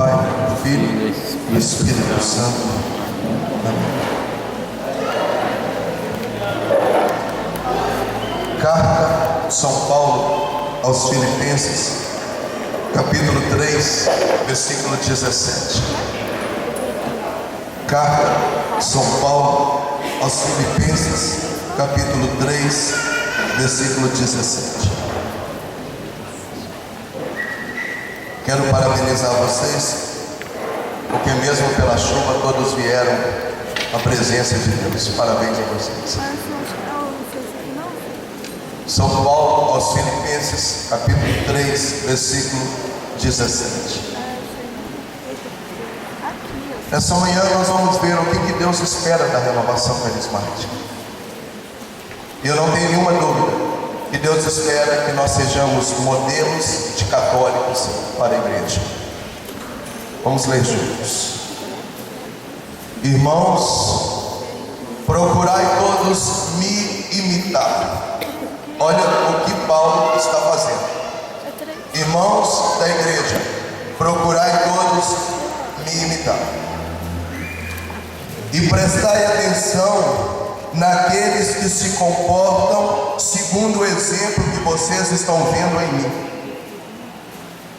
Pai, do Filho e do Espírito Santo. Amém. Carta de São Paulo aos Filipenses, capítulo 3, versículo 17. Carta de São Paulo aos Filipenses, capítulo 3, versículo 17. Quero parabenizar vocês, porque mesmo pela chuva todos vieram à presença de Deus. Parabéns a vocês. São Paulo aos Filipenses, capítulo 3, versículo 17. Essa manhã nós vamos ver o que Deus espera da renovação carismática. E eu não tenho nenhuma dúvida que Deus espera que nós sejamos modelos de católicos para a igreja. Vamos ler juntos. Irmãos, procurai todos me imitar. Olha o que Paulo está fazendo. Irmãos da igreja, procurai todos me imitar. E prestai atenção naqueles que se comportam segundo o exemplo que vocês estão vendo em mim.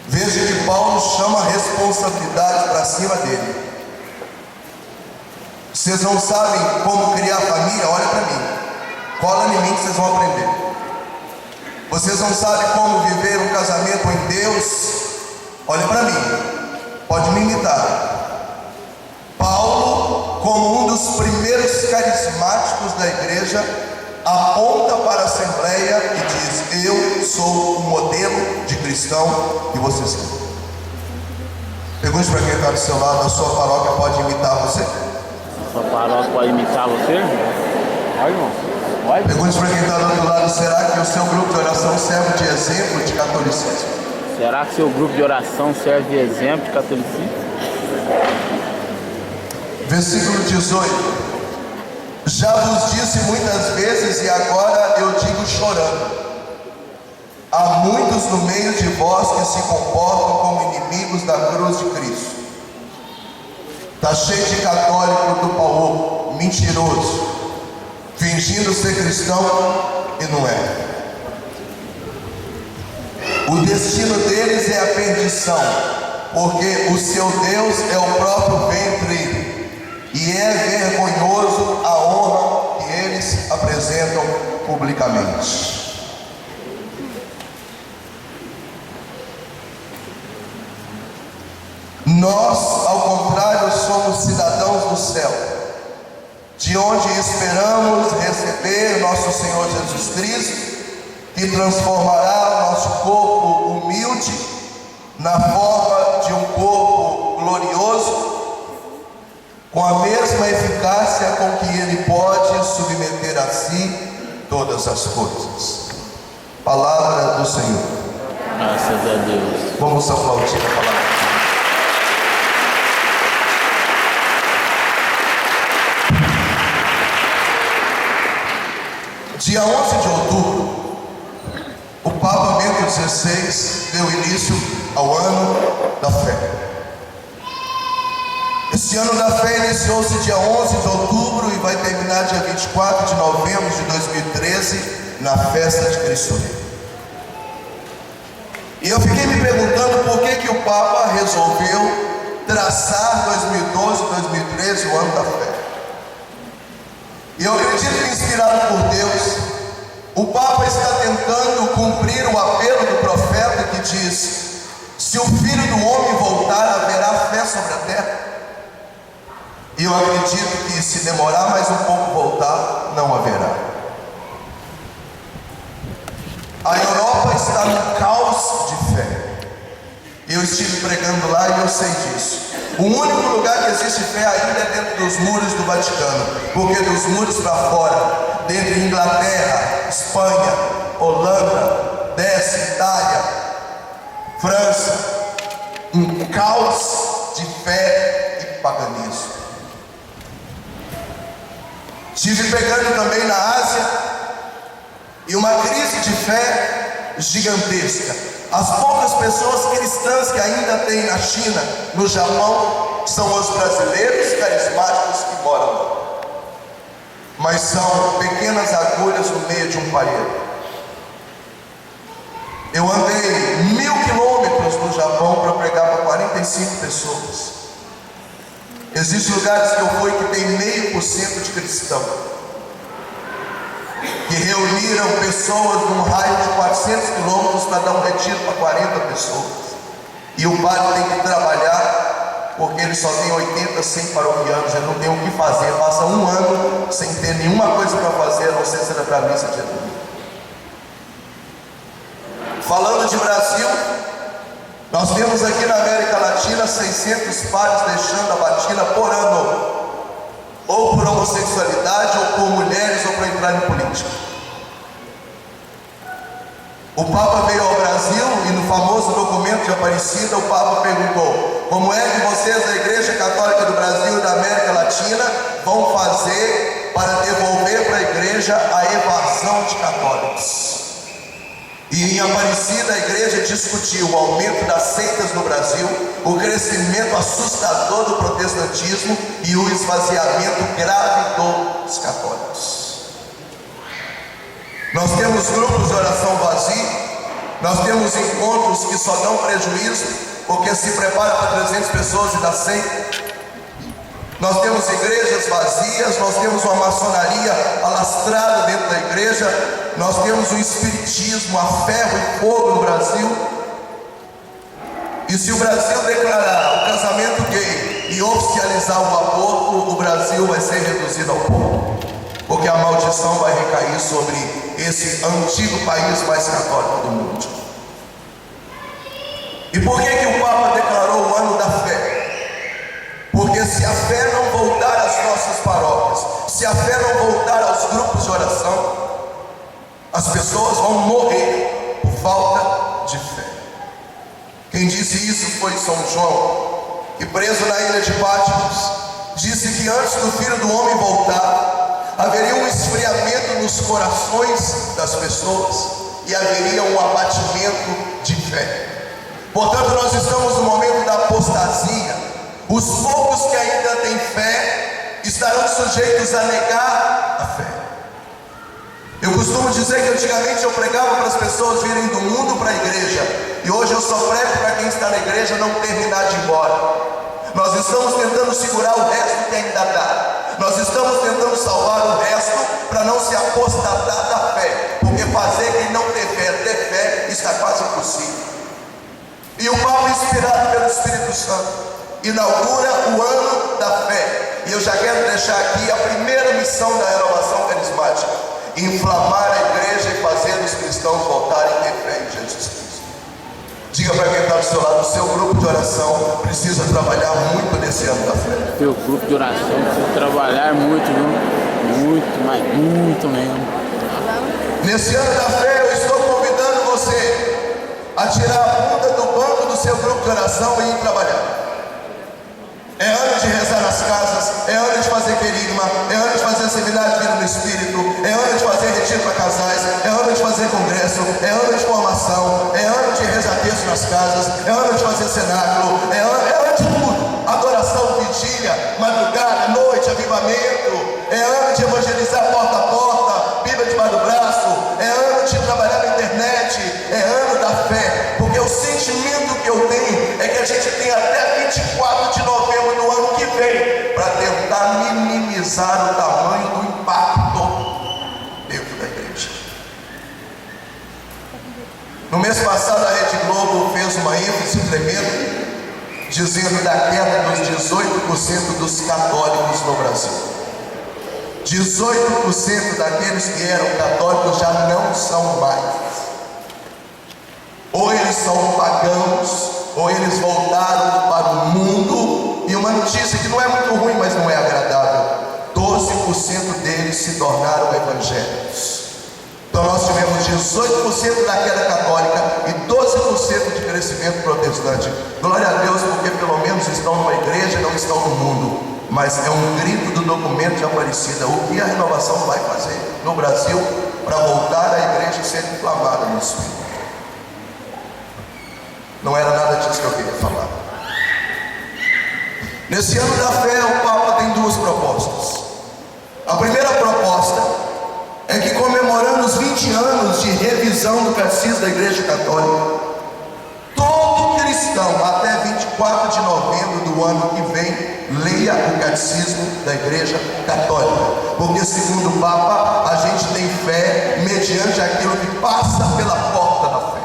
Veja que Paulo chama a responsabilidade para cima dele. Vocês não sabem como criar família? Olha para mim. Cola em mim que vocês vão aprender. Vocês não sabem como viver um casamento em Deus? Olha para mim. Pode me imitar. Paulo, como um dos primeiros carismáticos da igreja, aponta para a Assembleia e diz: eu sou o modelo de cristão que vocês têm. Pergunte para quem está do seu lado: a sua paróquia pode imitar você? A sua paróquia pode imitar você? Vai, irmão. Vai. Pergunte para quem está do outro lado: será que o seu grupo de oração serve de exemplo de catolicismo? Será que seu grupo de oração serve de exemplo de catolicismo? Versículo 18. Já vos disse muitas vezes e agora eu digo chorando: há muitos no meio de vós que se comportam como inimigos da cruz de Cristo. Está cheio de católico do pau, mentiroso, fingindo ser cristão e não é. O destino deles é a perdição, porque o seu Deus é o próprio ventre, e é vergonhoso a honra que eles apresentam publicamente. Nós, ao contrário, somos cidadãos do céu, de onde esperamos receber nosso Senhor Jesus Cristo, que transformará o nosso corpo humilde na forma de um corpo glorioso, com a mesma eficácia com que Ele pode submeter a si todas as coisas. Palavra do Senhor. Graças a Deus. Vamos aplaudir a palavra. Dia 11 de outubro, o Papa Bento XVI deu início ao ano da fé. Esse ano da fé iniciou-se dia 11 de outubro e vai terminar dia 24 de novembro de 2013, na festa de Cristo Rei. E eu fiquei me perguntando por que o Papa resolveu traçar 2012, 2013, o ano da fé. E eu acredito que, inspirado por Deus, o Papa está tentando cumprir o apelo do profeta que diz: se o Filho do Homem voltar, haverá fé sobre a terra. E eu acredito que, se demorar mais um pouco voltar, não haverá. A Europa está num caos de fé. Eu estive pregando lá e eu sei disso. O único lugar que existe fé ainda é dentro dos muros do Vaticano, porque dos muros para fora, dentro de Inglaterra, Espanha, Holanda, desce, Itália, França, um caos de fé e paganismo. Estive pregando também na Ásia, e uma crise de fé gigantesca. As poucas pessoas cristãs que ainda tem na China, no Japão, são os brasileiros carismáticos que moram lá. Mas são pequenas agulhas no meio de um palheiro. Eu andei 1000 quilômetros no Japão para pregar para 45 pessoas. Existem lugares que eu fui que tem 0,5% de cristão, que reuniram pessoas num raio de 400 quilômetros para dar um retiro para 40 pessoas. E o padre tem que trabalhar, porque ele só tem 80, 100 paroquianos, ele não tem o que fazer, passa um ano sem ter nenhuma coisa para fazer, a não ser celebrar a missa de domingo. Falando de Brasil, nós temos aqui na América Latina 600 padres deixando a batina por ano, ou por homossexualidade, ou por mulheres, ou para entrar em política. O Papa veio ao Brasil e no famoso documento de Aparecida, o Papa perguntou: como é que vocês, da Igreja Católica do Brasil e da América Latina, vão fazer para devolver para a Igreja a evasão de católicos? E em Aparecida a igreja discutiu o aumento das seitas no Brasil, o crescimento assustador do protestantismo e o esvaziamento grave dos católicos. Nós temos grupos de oração vazios, nós temos encontros que só dão prejuízo, porque se prepara para 300 pessoas e dá 100. Nós temos igrejas vazias, nós temos uma maçonaria alastrada dentro da igreja, nós temos o espiritismo a ferro e fogo no Brasil. E se o Brasil declarar o casamento gay e oficializar o aborto, o Brasil vai ser reduzido ao pouco, porque a maldição vai recair sobre esse antigo país mais católico do mundo. E por que o Papa declarou o ano da fé? Porque se a fé não voltar às nossas paróquias, se a fé não voltar aos grupos de oração, as pessoas vão morrer por falta de fé. Quem disse isso foi São João, que preso na ilha de Patmos, disse que antes do Filho do Homem voltar, haveria um esfriamento nos corações das pessoas e haveria um abatimento de fé. Portanto, nós estamos no momento da apostasia. Os poucos que ainda têm fé estarão sujeitos a negar a fé. Eu costumo dizer que antigamente eu pregava para as pessoas virem do mundo para a igreja, e hoje eu só prego para quem está na igreja não terminar de ir embora. Nós estamos tentando segurar o resto que ainda dá. Nós estamos tentando salvar o resto para não se apostatar da fé, porque fazer quem não ter fé está quase impossível. E o Papa, inspirado pelo Espírito Santo, inaugura o ano da fé. E eu já quero deixar aqui a primeira missão da renovação carismática: inflamar a igreja e fazer os cristãos voltarem a ter fé em Jesus Cristo. Diga para quem está do seu lado: o seu grupo de oração precisa trabalhar muito nesse ano da fé. Teu grupo de oração precisa trabalhar muito, viu? Muito, mas muito mesmo. Nesse ano da fé eu estou convidando você a tirar a bunda do banco do seu grupo de oração e ir trabalhar. É ano de rezar nas casas, é ano de fazer querigma, é ano de fazer seminário de vida no Espírito, é ano de fazer retiro para casais, é ano de fazer congresso, é ano de formação, é ano de rezar texto nas casas, é ano de fazer cenáculo, é ano de tudo. Adoração, vigília, madrugada, noite, avivamento, é ano de evangelizar porta a porta, Bíblia debaixo do braço, é ano de trabalhar na internet, é ano da fé, porque o sentimento que eu tenho é que a gente tem até 24 de novembro do ano que vem para tentar minimizar o tamanho do impacto dentro da igreja. No mês passado a Rede Globo fez uma ênfase tremenda, dizendo da queda dos 18% dos católicos no Brasil. 18% daqueles que eram católicos já não são mais. Ou eles são pagãos, ou eles voltaram para o mundo. E uma notícia que não é muito ruim, mas não é agradável: 12% deles se tornaram evangélicos. Então nós tivemos 18% da queda católica e 12% de crescimento protestante. Glória a Deus, porque pelo menos estão numa igreja e não estão no mundo. Mas é um grito do documento de Aparecida: o que a renovação vai fazer no Brasil para voltar a igreja ser inflamada no Espírito? Não era nada disso que eu queria falar. Nesse ano da fé, o Papa tem duas propostas. A primeira proposta é que, comemorando os 20 anos de revisão do Catecismo da Igreja Católica, todo cristão até 24 de novembro do ano que vem leia o Catecismo da Igreja Católica, porque segundo o Papa, a gente tem fé mediante aquilo que passa pela porta da fé.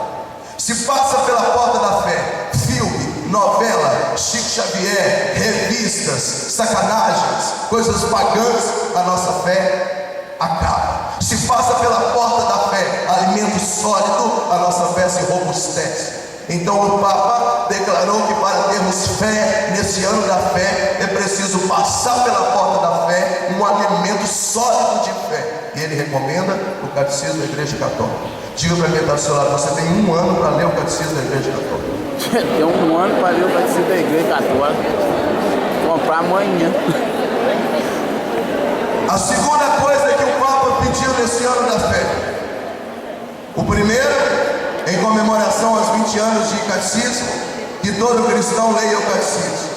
Se passa pela porta da fé filme, novela, Chico Xavier, revistas, sacanagens, coisas pagãs, a nossa fé acaba. Se passa pela porta da fé alimento sólido, a nossa fé se robustece. Então o Papa declarou que para termos fé nesse ano da fé é preciso passar pela porta da fé um alimento sólido de fé. E ele recomenda o Catecismo da Igreja Católica. Diga para quem está do seu lado: você tem um ano para ler o Catecismo da Igreja Católica. Tem um ano para ler o Catecismo da Igreja Católica. Comprar amanhã. A segunda coisa que o Papa pediu nesse ano da fé: o primeiro, em comemoração aos 20 anos de catecismo, que todo cristão leia o catecismo.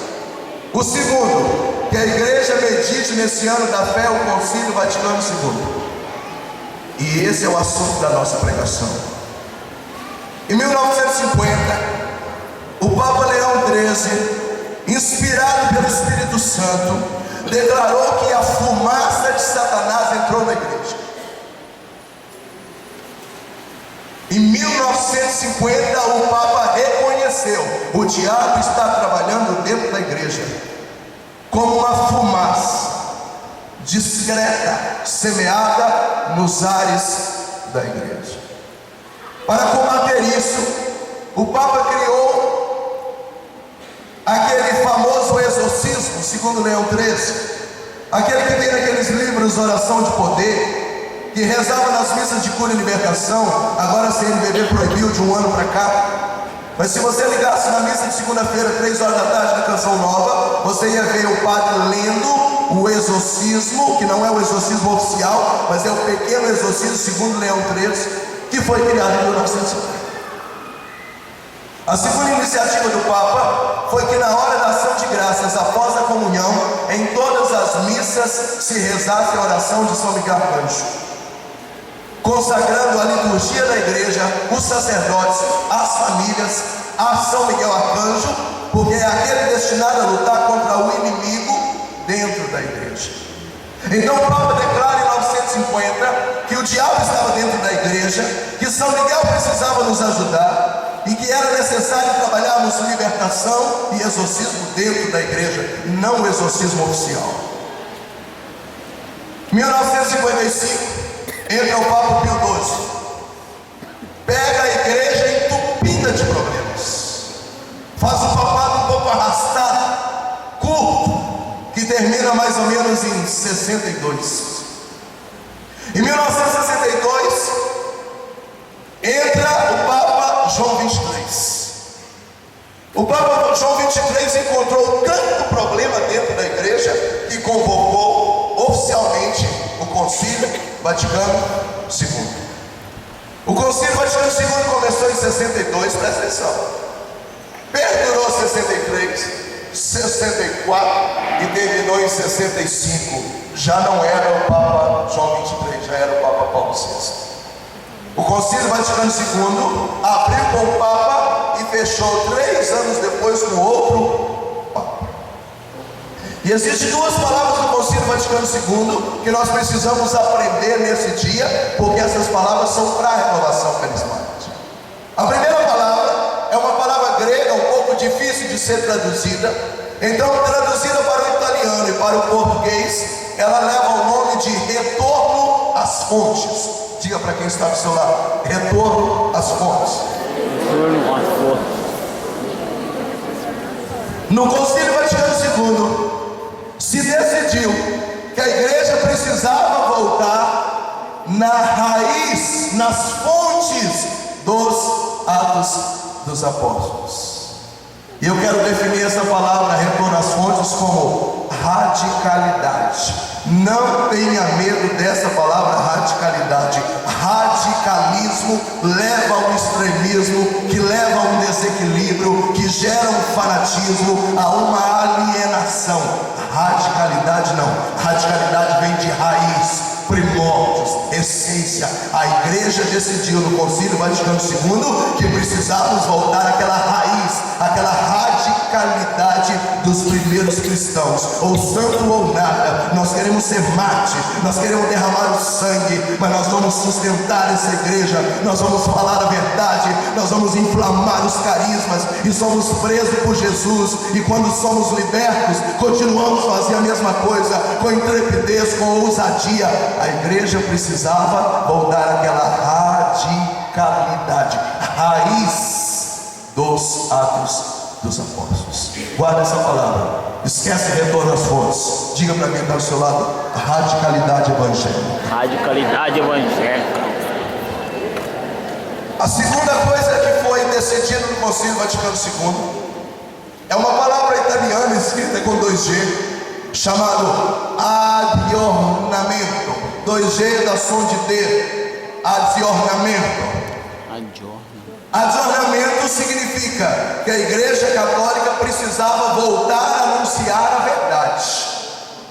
O segundo, que a igreja medite nesse ano da fé o Concílio Vaticano II. E esse é o assunto da nossa pregação. Em 1950, o Papa Leão XIII, inspirado pelo Espírito Santo, declarou que a fumaça de Satanás entrou na igreja. Em 1950, o Papa reconheceu: o diabo está trabalhando dentro da igreja como uma fumaça discreta, semeada nos ares da igreja. Para combater isso, o Papa criou aquele famoso exorcismo, segundo Leão XIII, aquele que tem naqueles livros Oração de Poder, que rezava nas missas de cura e libertação. Agora a CNBB proibiu de um ano para cá, mas se você ligasse na missa de segunda-feira, 3 horas da tarde, na Canção Nova, você ia ver o padre lendo o exorcismo, que não é o exorcismo oficial, mas é o pequeno exorcismo segundo Leão XIII, que foi criado em 1950. A segunda iniciativa do Papa foi que, na hora da ação de graças após a comunhão, em todas as missas se rezasse a oração de São Miguel Arcanjo, consagrando a liturgia da igreja, os sacerdotes, as famílias a São Miguel Arcanjo, porque é aquele destinado a lutar contra o inimigo dentro da igreja. Então o Papa declara em 1950 que o diabo estava dentro da igreja, que São Miguel precisava nos ajudar e que era necessário trabalharmos libertação e exorcismo dentro da igreja, não o exorcismo oficial. Em 1955, entra o Papa Pio XII, pega a igreja entupida de problemas, faz um papado um pouco arrastado, curto, que termina mais ou menos em 62. Em 1962, entra o Papa João XXIII. O Papa João XXIII encontrou tanto problema dentro da igreja que convocou oficialmente o Concílio Vaticano II. O Concílio Vaticano II começou em 62, presta atenção, perdurou 63, 64 e terminou em 65. Já não era o Papa João XXIII, já era o Papa Paulo VI. O Concílio Vaticano II abriu com o Papa e fechou 3 anos depois com outro Papa. E existem 2 palavras do Concílio Vaticano II que nós precisamos aprender nesse dia, porque essas palavras são para a renovação carismática. A primeira palavra é uma palavra grega um pouco difícil de ser traduzida. Então, traduzida para o italiano e para o português, ela leva o nome de retorno às fontes. Diga para quem está do seu lado: retorno às fontes. Retorno às fontes. No Concílio Vaticano II, se decidiu que a igreja precisava voltar na raiz, nas fontes dos Atos dos Apóstolos. E eu quero definir essa palavra, retorno às fontes, como radicalidade. Não tenha medo dessa palavra radicalidade. Radicalismo leva ao extremismo, que leva a um desequilíbrio, que gera um fanatismo, a uma alienação. Radicalidade não. Radicalidade vem de raiz, primórdios, essência. A igreja decidiu no Concílio Vaticano II que precisávamos voltar àquela raiz, àquela radicalidade dos primeiros cristãos, ou santo ou nada. Nós queremos ser mate, nós queremos derramar o sangue, mas nós vamos sustentar essa igreja, nós vamos falar a verdade, nós vamos inflamar os carismas, e somos presos por Jesus, e quando somos libertos, continuamos a fazer a mesma coisa, com intrepidez, com ousadia. A igreja precisava voltar àquela radicalidade, raiz dos Atos dos Apóstolos. Guarda essa palavra. Esquece retorno às fontes. Diga para quem está ao seu lado: radicalidade evangélica. Radicalidade evangélica. A segunda coisa que foi decidida no Concílio Vaticano II é uma palavra italiana escrita com 2G, chamado aggiornamento. 2G da som de D. Aggiornamento. Adornamento significa que a Igreja Católica precisava voltar a anunciar a verdade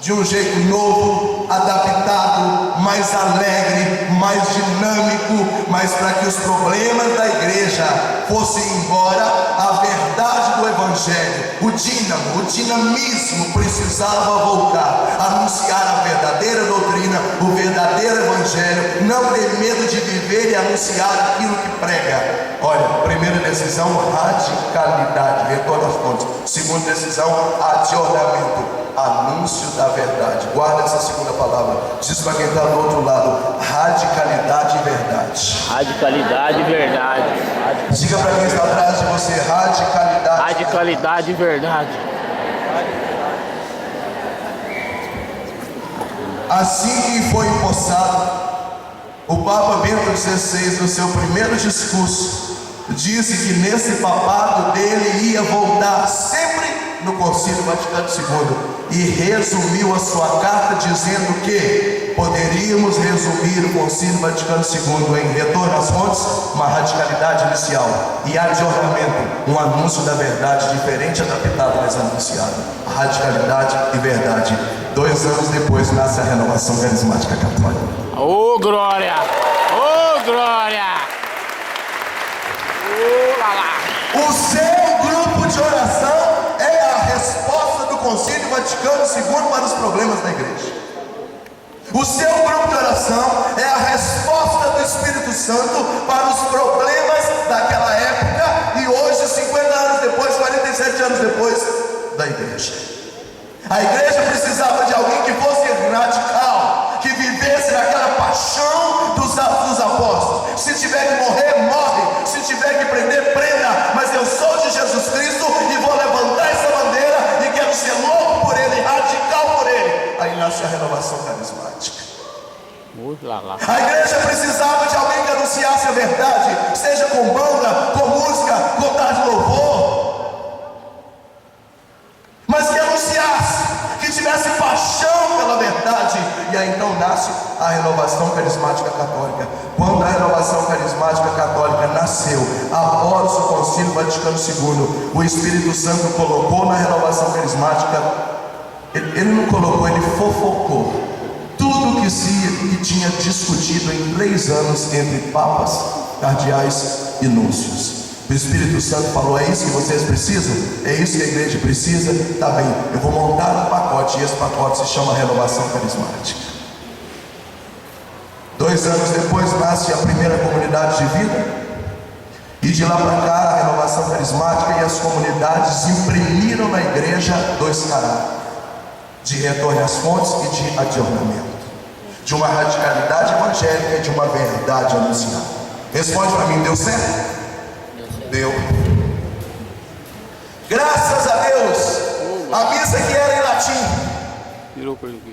de um jeito novo, adaptado, mais alegre, mais dinâmico, mas para que os problemas da igreja fossem embora, a verdade do Evangelho, o dínamo, o dinamismo precisava voltar, anunciar a verdadeira doutrina, o verdadeiro Evangelho, não ter medo de viver e anunciar aquilo que prega. Olha, primeira decisão, radicalidade, retorno às fontes. Segunda decisão, adornamento, anúncio da verdade. Guarda essa segunda palavra. Diz para quem está do outro lado: radicalidade e verdade. Radicalidade e verdade. Diga para quem está atrás de você: radicalidade. Radicalidade e verdade. Assim que foi empossado, o Papa Bento XVI, no seu primeiro discurso, disse que nesse papado dele ia voltar sempre no Concílio Vaticano II, e resumiu a sua carta dizendo que poderíamos resumir o Concílio Vaticano II em retorno às fontes, uma radicalidade inicial, e adornamento, um anúncio da verdade diferente, adaptado, mas anunciado. Radicalidade e verdade. 2 anos depois nasce a Renovação Carismática Católica. Ô glória! Ô glória! Ô lá lá! O seu grupo de oração é a resposta do Concílio Vaticano II para os problemas da igreja. O seu grupo de oração é a resposta do Espírito Santo para os problemas daquela época e hoje, 50 anos depois, 47 anos depois, da igreja. A igreja precisava de alguém que fosse radical, que vivesse naquela paixão dos Atos dos Apóstolos. Se tiver que morrer, morre. Se tiver que prender, prenda. Mas eu sou de Jesus Cristo e vou levantar essa bandeira e quero ser louco por Ele, radical por Ele. Aí nasce a renovação carismática. Lá lá. A igreja precisava de alguém que anunciasse a verdade, seja com banda, com música, com dar de louvor, mas que anunciasse, que tivesse paixão pela verdade. E aí então nasce a renovação carismática católica. Quando a renovação carismática católica nasceu, após o Concílio Vaticano II, o Espírito Santo colocou na renovação carismática, ele não colocou, ele fofocou tudo que tinha discutido em 3 anos entre papas, cardeais e núncios. O Espírito Santo falou: é isso que vocês precisam? É isso que a igreja precisa? Tá bem, eu vou montar um pacote, e esse pacote se chama renovação carismática. 2 anos depois nasce a primeira comunidade de vida, e de lá para cá a renovação carismática e as comunidades imprimiram na igreja 2 caráteres: de retorno às fontes e de adornamento, de uma radicalidade evangélica e de uma verdade anunciada. Responde para mim: deu certo? Deu. Graças a Deus, a missa que era em latim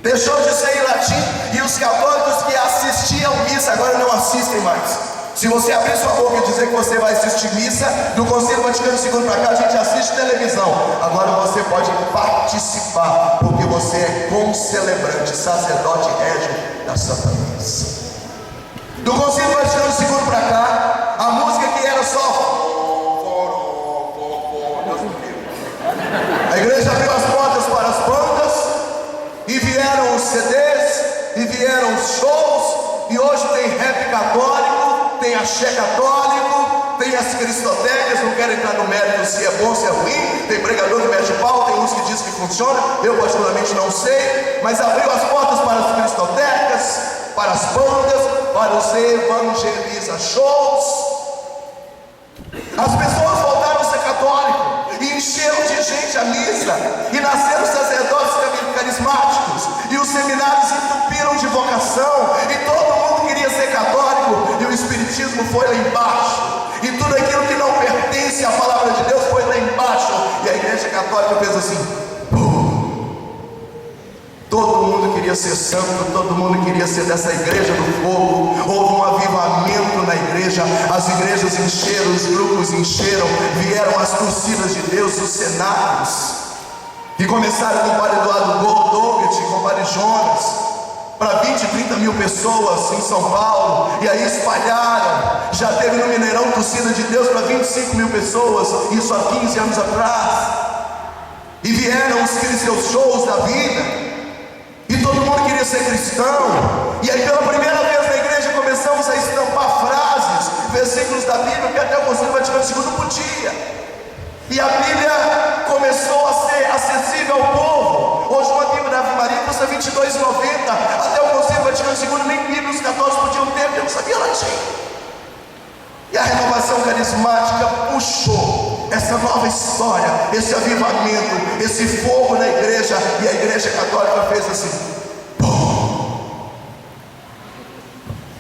deixou de ser em latim, e os católicos que assistiam missa agora não assistem mais. Se você abrir sua boca e dizer que você vai assistir missa do Concílio Vaticano II para cá, a gente assiste televisão. Agora você pode partir participar, porque você é concelebrante, sacerdote régio da Santa Missa. Do Concílio Vaticano II para cá, a música que era só a igreja abriu as portas para as bandas, e vieram os CDs, e vieram os shows, e hoje tem rap católico, tem axé católico, tem as cristotecas. Não quero entrar no mérito se é bom, se é ruim. Tem pregador que mete pau, tem uns que diz que funciona, eu particularmente não sei, mas abriu as portas para as cristotecas, para as bandas, para os evangeliza shows. As pessoas voltaram a ser católicos e encheram de gente a missa, e nasceram sacerdotes carismáticos, e os seminários entupiram de vocação, e todo mundo queria ser católico, e o espiritismo foi lá embaixo, e tudo aquilo que não pertence à palavra de Deus foi lá embaixo, e a igreja católica fez assim. Todo mundo queria ser santo, todo mundo queria ser dessa igreja do fogo. Houve um avivamento na igreja, as igrejas encheram, os grupos encheram, vieram as torcidas de Deus, os cenários, que começaram com o padre Eduardo Douglas, com o padre Jonas, para 20, 30 mil pessoas em São Paulo, e aí espalharam. Já teve no Mineirão torcida de Deus para 25 mil pessoas, isso há 15 anos atrás, e vieram os shows da vida, e todo mundo queria ser cristão. E aí pela primeira vez na igreja começamos a estampar frases, versículos da Bíblia, que até o Concílio Vaticano II não podia. E a Bíblia começou a ser acessível ao povo. Hoje uma Bíblia da Ave Maria custa R$ 22,90. Até o Concílio Vaticano II nem Bíblia os católicos podiam ter, porque não sabia latim. E a renovação carismática puxou essa nova história, esse avivamento, esse fogo na igreja, e a igreja católica fez assim. Pum.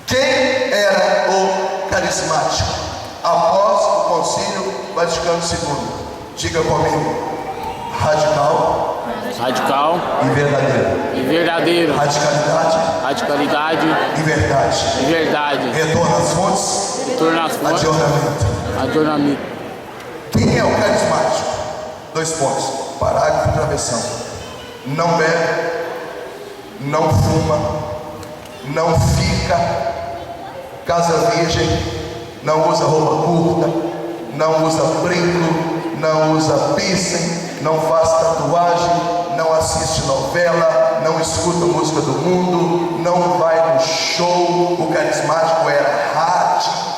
Quem era o carismático após o Concílio Vaticano II? Diga comigo: radical e verdadeiro. Radicalidade e verdade. Retorno às fontes. Adornamento. Quem é o carismático? 2 pontos. Parágrafo e travessão. Não bebe, não fuma, não fica, casa virgem, não usa roupa curta, não usa brinco, não usa piercing, não faz tatuagem, não assiste novela, não escuta música do mundo, não vai no show. O carismático era radicalmente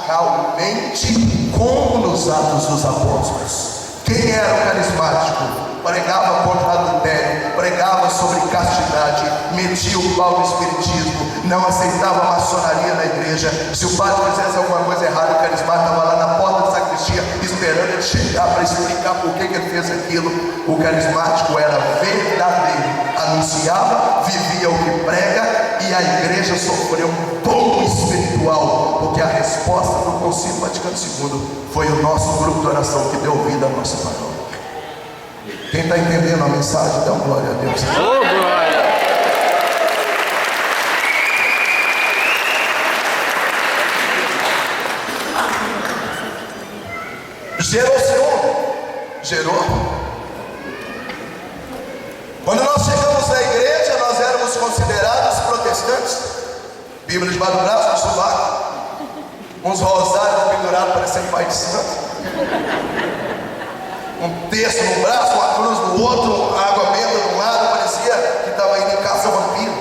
como nos Atos dos Apóstolos. Quem era o carismático? Pregava contra adultério, pregava sobre castidade, metia o pau no espiritismo, não aceitava a maçonaria na igreja. Se o padre fizesse alguma coisa errada, o carismático estava lá na porta da sacristia esperando ele chegar para explicar por que ele fez aquilo. O carismático era verdadeiro, anunciava, vivia o que prega, e a igreja sofreu um tombo espiritual, porque a resposta do Concílio Vaticano II foi o nosso grupo de oração que deu vida à nossa paróquia. Quem está entendendo a mensagem, dá uma glória a Deus. Oh, glória! Gerou ciúme? Gerou. Quando nós chegamos na igreja, nós éramos considerados protestantes. Bíblia debaixo do braço, no sovaco, uns rosários pendurados parecendo Pai de Santo, um terço no braço, uma cruz no outro, água benta de um lado, parecia que estava indo em caça ao vampiro.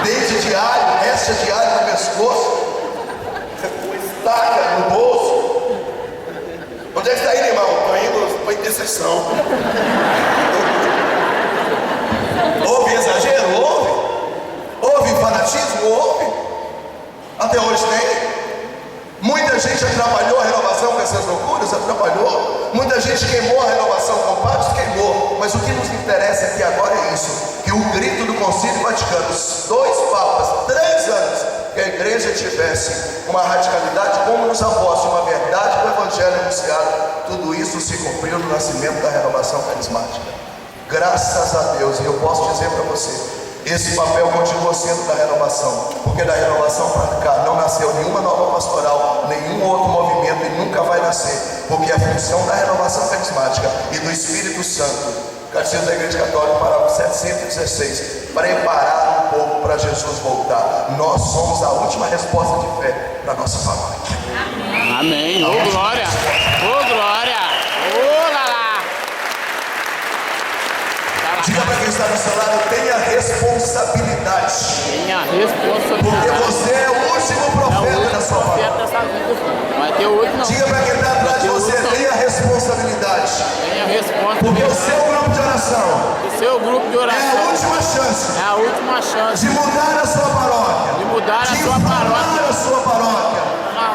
Dente de alho, resta de alho no pescoço, estaca no bolso. Onde é que está indo, irmão? Estou indo para intercessão. Houve exagero? Houve fanatismo? Houve. Até hoje tem. Muita gente já trabalhou a renovação com essas loucuras, atrapalhou. Muita gente queimou a renovação com padres, queimou. Mas o que nos interessa aqui agora é isso: que o grito do Concílio Vaticano, os 2 papas, 3 anos, que a igreja tivesse uma radicalidade como nos apóstolos, uma verdade do evangelho anunciado, tudo isso se cumpriu no nascimento da renovação carismática. Graças a Deus. E eu posso dizer para você, esse papel continua sendo da renovação, porque da renovação para cá não nasceu nenhuma nova pastoral, nenhum outro movimento, e nunca vai nascer, porque a função da renovação carismática e do Espírito Santo Catecismo da Igreja Católica, parágrafo 716. Preparar o povo para Jesus voltar. Nós somos a última resposta de fé para a nossa paróquia. Amém. Ô glória! Ô glória! Ô lá lá! Diga para quem está do seu lado: tenha responsabilidade. Tenha responsabilidade. Porque você é o último profeta da sua paróquia. Não vai ter outro não. Diga para quem está atrás de você: tenha responsabilidade. Tenha responsabilidade. Porque o seu grupo de oração O seu grupo de é a oração última chance é a última chance de mudar a sua paróquia, de mudar a de sua paróquia. inflamar a sua paróquia,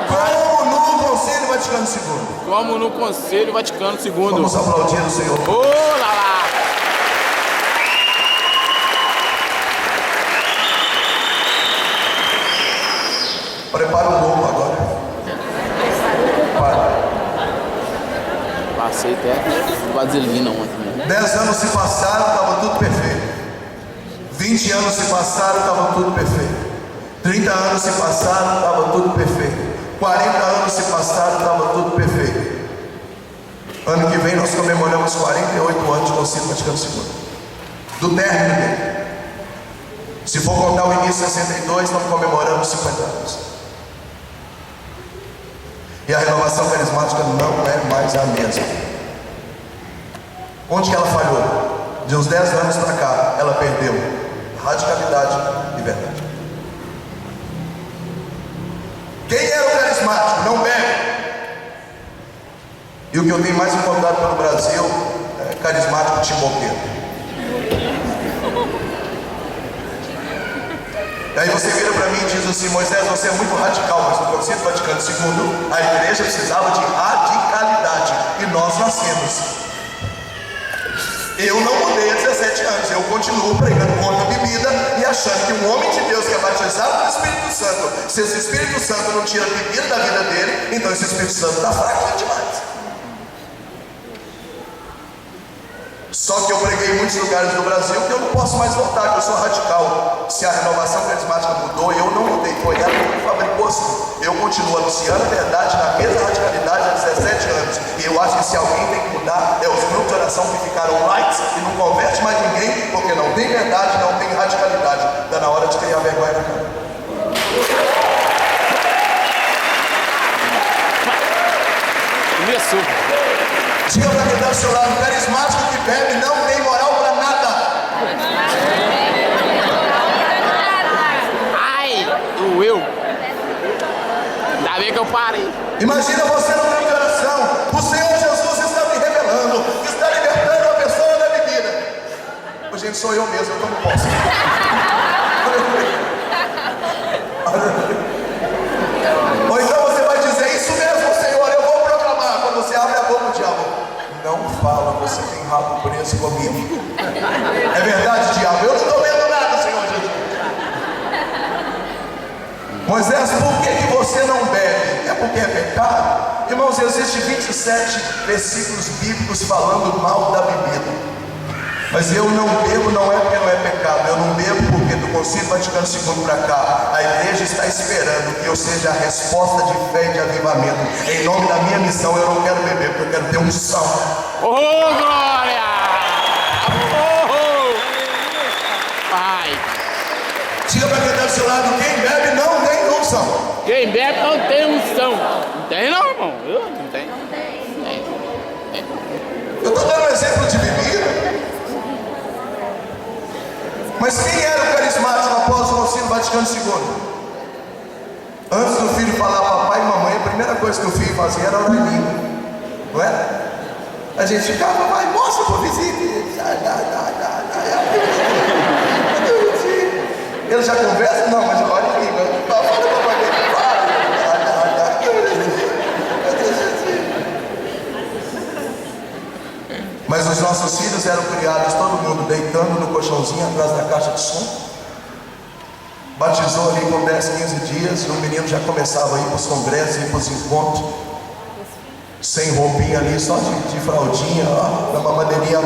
como no Conselho Vaticano II. Como no Conselho Vaticano II. Vamos aplaudir o Senhor. Ô lá lá! Prepara o lobo agora. Para. Passei até vaselina ontem. 10 anos se passaram, estava tudo perfeito. 20 anos se passaram, estava tudo perfeito. 30 anos se passaram, estava tudo perfeito. 40 anos se passaram, estava tudo perfeito. Ano que vem nós comemoramos 48 anos de Conselho Vaticano II. Do término dele. Se for contar o início de 62, nós comemoramos 50 anos. E a renovação carismática não é mais a mesma. Onde que ela falhou? De uns 10 anos para cá, ela perdeu radicalidade e verdade. Quem era o carismático? Não bebe. E o que eu tenho mais encontrado pelo Brasil é carismático timboqueiro. E aí você vira para mim e diz assim: Moisés, você é muito radical, mas no Conselho Vaticano II a igreja precisava de radicalidade e nós nascemos. Eu não mudei há 17 anos, eu continuo pregando contra a bebida e achando que um homem de Deus que é batizado no Espírito Santo, se esse Espírito Santo não tira a bebida da vida dele, então esse Espírito Santo está fraquinho demais. Só que eu preguei em muitos lugares do Brasil que eu não posso mais voltar, que eu sou radical. Se a renovação carismática mudou, eu não mudei, foi ela que fabricou assim. Eu continuo anunciando a verdade na mesma radicalidade há 17 anos. E eu acho que se alguém tem que mudar, é os grupos de oração que ficaram lights e não converte mais ninguém, porque não tem verdade, não tem radicalidade. Está na hora de criar vergonha na cara. Começou. Diga para quem está do seu lado: carismático que bebe não tem moral para nada. Ai, doeu. Ainda bem que eu parei. Imagina você no grupo de oração: o Senhor Jesus está me revelando, está libertando a pessoa da bebida. Ô, gente, sou eu mesmo, eu tomo posse. Ou então você vai dizer: isso mesmo, Senhor, eu vou proclamar. Quando você abre a boca, o diabo: não fala, você tem rabo preso comigo. É verdade, diabo? Eu não estou vendo nada, Senhor Jesus. Moisés, por que você não bebe? É porque é pecado? Irmãos, existem 27 versículos bíblicos falando mal da bebida. Mas eu não bebo não é porque não é pecado. Eu não bebo porque do Conselho Vaticano II para cá a igreja está esperando que eu seja a resposta de fé e de avivamento. Em nome da minha missão eu não quero beber, porque eu quero ter unção. Oh, glória! Oh, Pai! Diga para quem está do seu lado: quem bebe não tem unção. Quem bebe não tem unção. Não tem não, irmão? Eu não tenho. Eu estou dando um exemplo de bebida. Mas quem era o carismático após o Conselho Vaticano II? Antes do filho falar papai e mamãe, a primeira coisa que o filho fazia era orar em língua. Não é? A gente ficava: vai, mostra pro vizinho. Ele já conversa? Não, mas ora em língua. Fala pra papai dele. Mas os nossos filhos eram criados, todo mundo deitando no colchãozinho atrás da caixa de som. Batizou ali com 10, 15 dias, e o menino já começava a ir para os congressos, ir para os encontros, sem roupinha ali, só de fraldinha, ó, na mamadeirinha.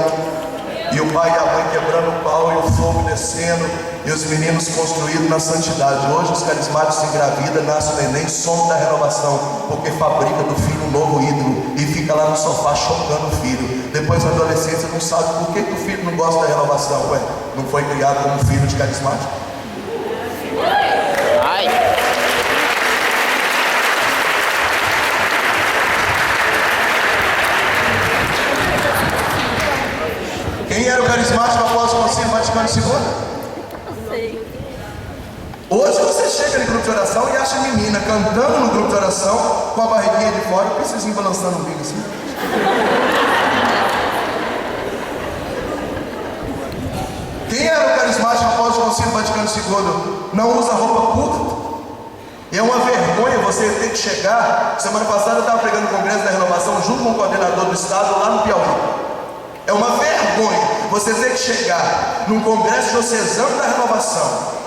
E o pai e a mãe quebrando o pau e o fogo descendo, e os meninos construídos na santidade. Hoje os carismáticos engravidam, nasce o neném, som da renovação, porque fabrica do filho um novo ídolo e fica fica lá no sofá chocando o filho. Depois na adolescência não sabe por que o filho não gosta da renovação. Ué, não foi criado como filho de carismático. Ai. Quem era o carismático após o Concílio Vaticano II? Eu sei. Hoje você chega no grupo de oração e acha menina cantando no grupo de oração com a barriguinha de fora e o peicezinho balançando o bico assim. Quem era o carismático após o Concílio Vaticano II? Não usa roupa curta. É uma vergonha você ter que chegar. Semana passada eu estava pregando no Congresso da Renovação junto com o coordenador do Estado lá no Piauí. É uma vergonha você ter que chegar num Congresso Diocesano da Renovação,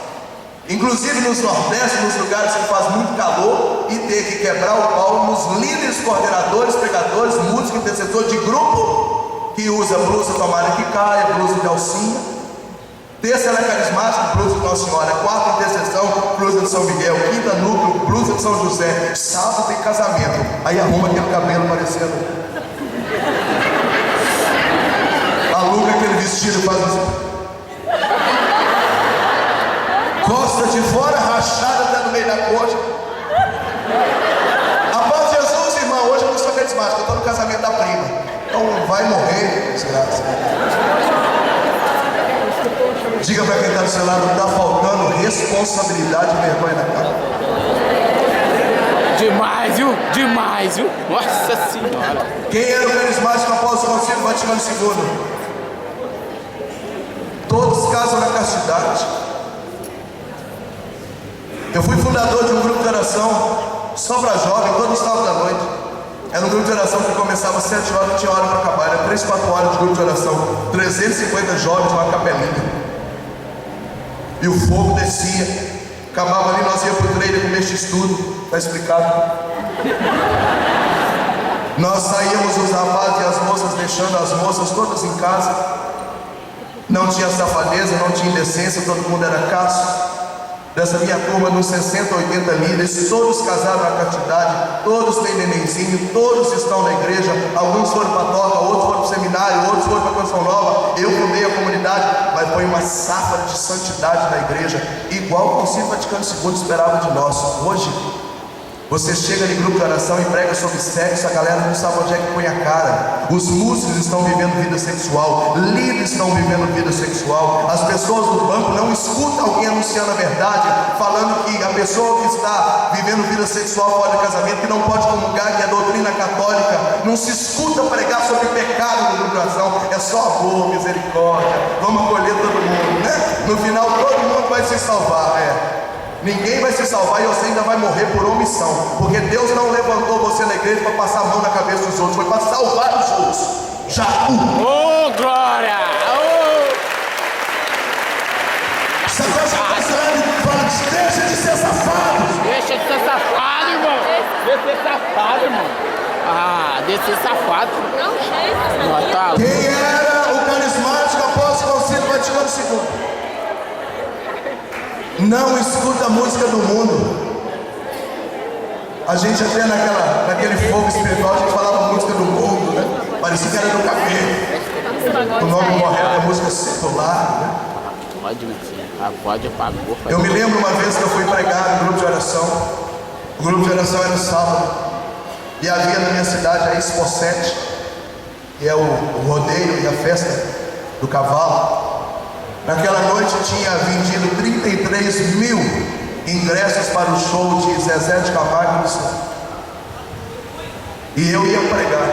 inclusive nos Nordeste, nos lugares que faz muito calor, e ter que quebrar o pau nos líderes, coordenadores, pregadores, músicos, intercessores de grupo que usa blusa tomara que caia, blusa de alcinha. Terça ela é carismática, blusa de Nossa Senhora. Quarta intercessão, blusa de São Miguel. Quinta núcleo, blusa de São José. Sábado tem casamento, aí arruma aquele cabelo parecendo, aluga aquele vestido, faz assim, costa de fora, rachada até no meio da coxa. Após Jesus, irmão, hoje eu não sou carismático, eu estou no casamento da prima. Então vai morrer, desgraça. Diga para quem está do seu lado, está faltando responsabilidade e vergonha na cara. Demais, viu? Demais, viu? Nossa Senhora. Quem era o carismático após o Concílio Vaticano II? Todos casam na castidade. Eu fui fundador de um grupo de oração só para jovem, todo sábado à noite. Era um grupo de oração que começava às 7 horas e tinha hora para acabar. Era 3, 4 horas de grupo de oração. 350 jovens numa capelinha. E o fogo descia. Acabava ali, nós íamos para o trailer comer X-Tudo. Está explicado? Nós saíamos os rapazes e as moças, deixando as moças todas em casa. Não tinha safadeza, não tinha indecência, todo mundo era caço. Dessa minha turma, nos 60, 80 líderes, todos casaram na castidade, todos têm nenenzinho, todos estão na igreja. Alguns foram para a toca, outros foram para o seminário, outros foram para a Canção Nova. Eu fundei a comunidade, mas foi uma safra de santidade na igreja, igual o Concílio Vaticano II esperava de nós. Hoje, você chega em grupo de oração e prega sobre sexo, a galera não sabe onde é que põe a cara. Os músicos estão vivendo vida sexual, líderes estão vivendo vida sexual. As pessoas do banco não escutam alguém anunciando a verdade, falando que a pessoa que está vivendo vida sexual fora do casamento, que não pode comungar, que é doutrina católica. Não se escuta pregar sobre pecado no grupo de oração. É só amor, misericórdia, vamos acolher todo mundo, né? No final todo mundo vai se salvar, Ninguém vai se salvar e você ainda vai morrer por omissão, porque Deus não levantou você na igreja para passar a mão na cabeça dos outros, foi para salvar os outros. Já. Ô, glória! Ô! Fala, deixa de ser safado. Deixa de ser safado, irmão. Deixa de ser safado, irmão. Ah, deixa de ser safado. Não, tá. Quem era o carismático após o Concílio Vaticano II? Não escuta a música do mundo. A gente até naquele fogo espiritual, a gente falava música do mundo, né? Parecia que era do café. O nome correto é música secular, né? Pode mentir. A pode apagou. Eu me lembro uma vez que eu fui pregar no grupo de oração. O grupo de oração era no sábado. E havia na minha cidade a Expo 7, que é o rodeio e a festa do cavalo. Naquela noite tinha vendido 33 mil ingressos para o show de Zezé de Camargo e Luciano. E eu ia pregar.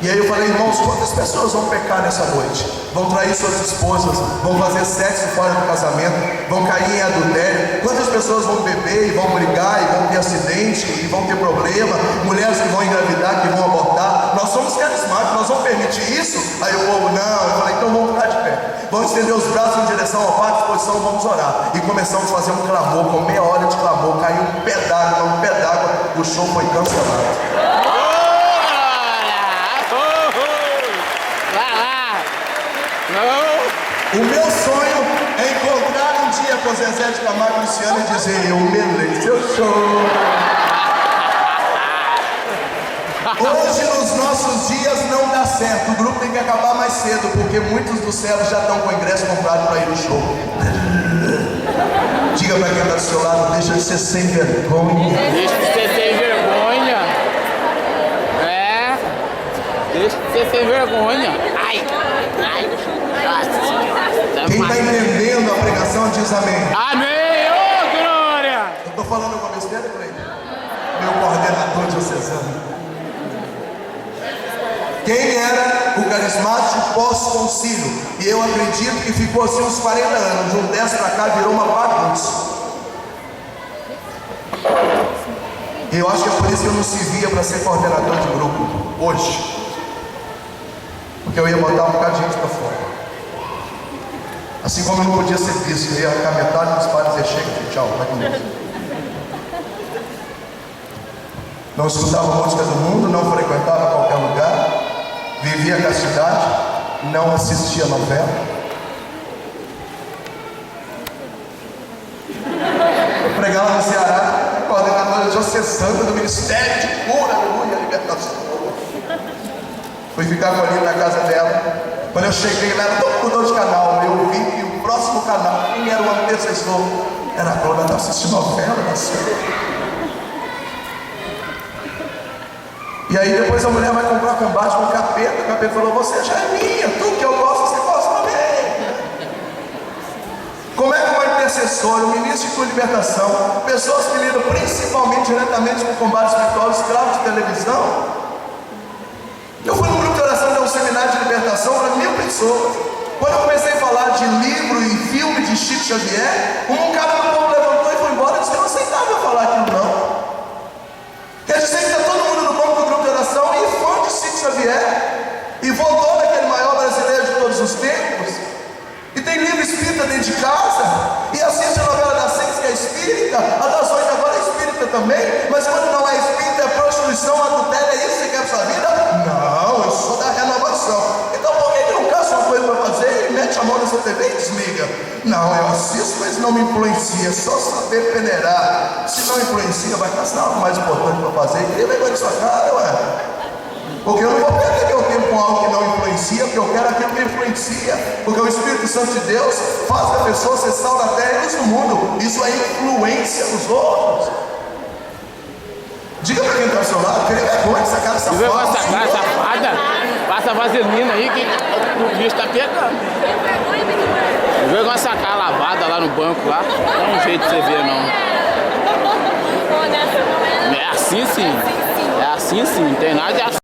E aí eu falei, irmãos, quantas pessoas vão pecar nessa noite? Vão trair suas esposas, vão fazer sexo fora do casamento, vão cair em adultério. Quantas pessoas vão beber e vão brigar e vão ter acidente e vão ter problema? Mulheres que vão engravidar, que vão abortar. Nós somos carismáticos, nós vamos permitir isso? Aí o povo, não. Eu falei, então vamos ficar de pé. Vamos estender os braços em direção ao Pai, disposição, vamos orar. E começamos a fazer um clamor, com meia hora de clamor. Caiu um pé d'água, o show foi cancelado. O meu sonho é encontrar um dia com Zezé de Camargo e Luciano e dizer, eu melei seu show. Hoje, nos nossos dias, não dá certo. O grupo tem que acabar mais cedo, porque muitos dos servos já estão com o ingresso comprado para ir no show. Diga para quem está do seu lado, deixa de ser sem vergonha. Deixa de ser sem vergonha. É. Deixa de ser sem vergonha. Ai. Ai. Nossa. Quem está entendendo a pregação diz amém. Amém. Ô, glória. Eu estou falando alguma besteira, Cleide? Meu coordenador diocesano. Quem era o carismático pós-concílio? E eu acredito que ficou assim uns 40 anos. De um 10 para cá virou uma bagunça. E eu acho que é por isso que eu não servia para ser coordenador de grupo hoje. Porque eu ia botar um bocado de gente para fora. Assim como eu não podia ser visto, eu ia arrancar metade dos padres e chega, tchau, vai com Deus. Não escutava música do mundo, não frequentava qualquer lugar, vivia a castidade, não assistia novela. Eu pregava no Ceará, coordenadora diocesana do Ministério de Cura, Aleluia, Libertação. Fui ficar com a Aline na casa dela. Quando eu cheguei lá, ela mudou de canal. Eu vi que o próximo canal, quem era o antecessor, era a Glória, estava assistindo novela na série. E aí depois a mulher vai comprar combate com o capeta falou, você já é minha, tudo que eu gosto, você gosta também. Como é que um intercessor, um ministro de libertação, pessoas que lidam principalmente diretamente com combate espiritual, escravos de televisão? Eu fui num grupo de oração, de um seminário de libertação para 1000 pessoas. Quando eu comecei a falar de livro e filme de Chico Xavier, um cara do povo levantou e foi embora e disse que eu não aceitava falar aquilo não. Quer dizer que está todo mundo no banco do grupo de oração e fã de Chico Xavier, e voltou daquele maior brasileiro de todos os tempos, e tem livro espírita dentro de casa, e assiste a novela das 6 que é espírita, a das 8 agora é espírita também, mas quando não é espírita é prostituição, adultério, é isso que você quer para sua vida? Não, eu sou da renovação. Então por que não caça uma coisa para fazer e mete a mão nessa TV e desliga? Não, eu assisto, mas não me influencia, é só saber peneirar. Se não influencia, vai caçar algo mais importante para fazer, e ele vai na sua cara, ué. Porque eu não vou perder meu tempo com algo que não influencia, porque eu quero aquilo que influencia. Porque o Espírito Santo de Deus faz a pessoa ser sal da terra e luz do mundo. Isso é influência nos outros. Diga para quem está ao seu lado, que ele é vergonha, essa cara safada. Viu essa cara safada? Passa vaselina aí que o bicho tá pegando. Viu com essa cara lavada lá no banco lá? Não é um jeito de você ver não. É assim sim. É assim sim, não tem nada de assim.